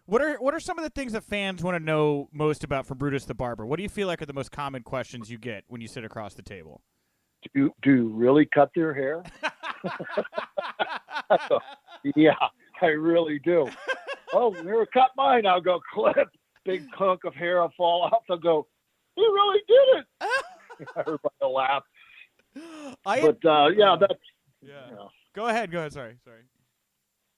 What are some of the things that fans want to know most about from Brutus the Barber? What do you feel like are the most common questions you get when you sit across the table? Do you really cut their hair? Yeah, I really do. Oh, never cut mine. I'll go clip. Big hunk of hair will fall off. They'll go, you really did it. Everybody will laugh. Yeah, that's... Yeah. You know. Go ahead. Sorry.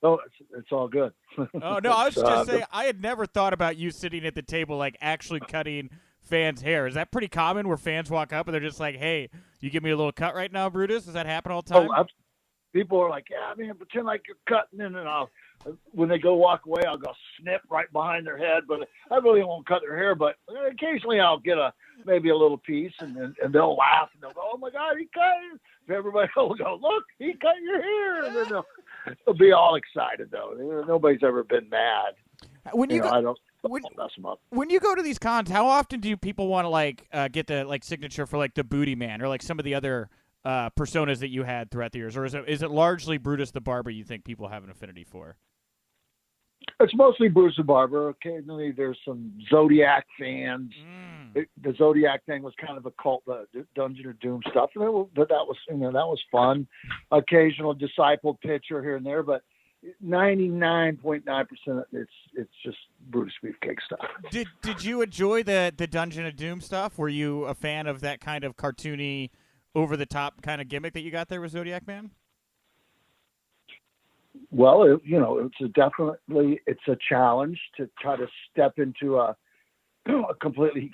Oh, it's all good. Oh, no, I was just saying, I had never thought about you sitting at the table, like, actually cutting fans' hair. Is that pretty common where fans walk up and they're just like, hey, you give me a little cut right now, Brutus? Does that happen all the time? People are like, yeah, man, pretend like you're cutting in, and when they go walk away, I'll go snip right behind their head. But I really won't cut their hair. But occasionally I'll get maybe a little piece, and they'll laugh, and they'll go, oh, my God, he cut it. Everybody will go, look, he cut your hair. And then they'll be all excited, though. Nobody's ever been mad. When you I don't mess them up. When you go to these cons, how often do people want to get the signature for the Booty Man or some of the other personas that you had throughout the years, or is it largely Brutus the Barber you think people have an affinity for? It's mostly Brutus the Barber. Occasionally there's some Zodiac fans. The Zodiac thing was kind of a cult, the Dungeon of Doom stuff, but that was fun. Occasional disciple picture here and there, but 99.9% it's just Brutus Beefcake stuff. Did you enjoy the Dungeon of Doom stuff? Were you a fan of that kind of cartoony, over the top kind of gimmick that you got there with Zodiac Man? Well, it's a challenge to try to step into a completely,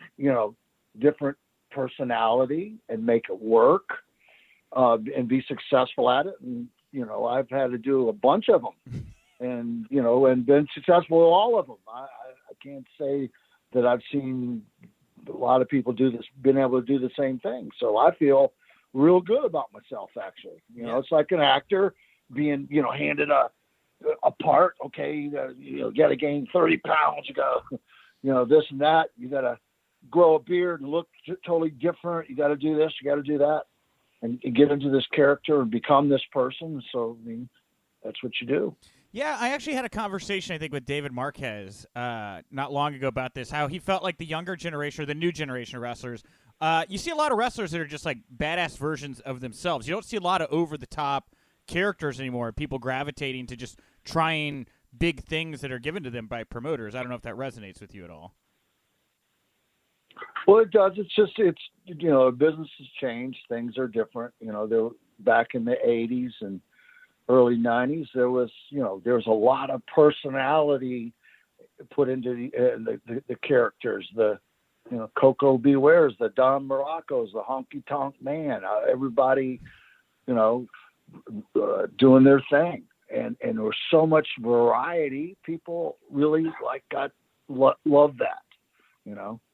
different personality and make it work, and be successful at it. And, I've had to do a bunch of them and been successful with all of them. I can't say that I've seen a lot of people been able to do the same thing. So I feel real good about myself, actually. It's like an actor being, handed a part. Okay, you got to gain 30 pounds. You got, this and that. You got to grow a beard and look totally different. You got to do this. You got to do that, and get into this character and become this person. So, that's what you do. Yeah, I actually had a conversation, I think, with David Marquez not long ago about this, how he felt like the younger generation or the new generation of wrestlers, you see a lot of wrestlers that are just like badass versions of themselves. You don't see a lot of over-the-top characters anymore, people gravitating to just trying big things that are given to them by promoters. I don't know if that resonates with you at all. Well, it does. It's just, business has changed. Things are different. They're back in the 80s and early 90s. There was a lot of personality put into the characters. Coco Beware's, the Don Morocco's, the Honky Tonk Man. Everybody, doing their thing, and there was so much variety. People really love that.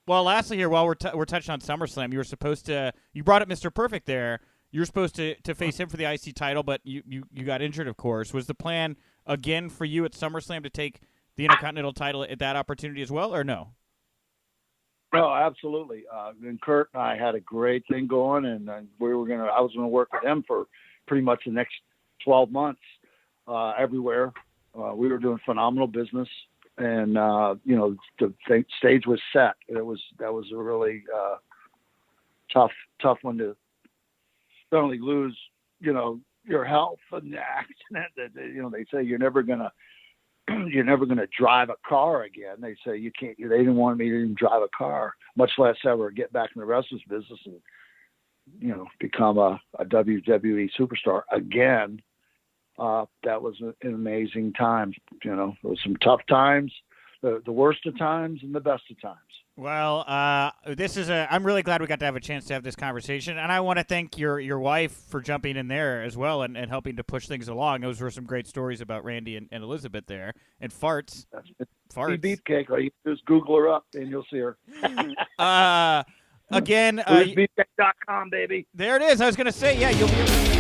Well, lastly here, while we're touching on SummerSlam, you brought up Mr. Perfect there. You were supposed to face him for the IC title, but you got injured, of course. Was the plan again for you at SummerSlam to take the Intercontinental title at that opportunity as well, or no? Oh, absolutely. And Kurt and I had a great thing going, and I was going to work with him for pretty much the next 12 months, everywhere. We were doing phenomenal business, and the stage was set. That was a really tough one to suddenly lose, your health and the accident. They say you're never gonna drive a car again. They say you can't. They didn't want me to even drive a car, much less ever get back in the wrestling business and become a WWE superstar again. That was an amazing time. It was some tough times, the worst of times and the best of times. Well, I'm really glad we got to have a chance to have this conversation, and I want to thank your wife for jumping in there as well and helping to push things along. Those were some great stories about Randy and Elizabeth there, and farts. Farts. Beefcake. All you just Google her up and you'll see her. Again, BrutusBeefcake.com, baby. There it is. I was going to say, yeah, you'll be able to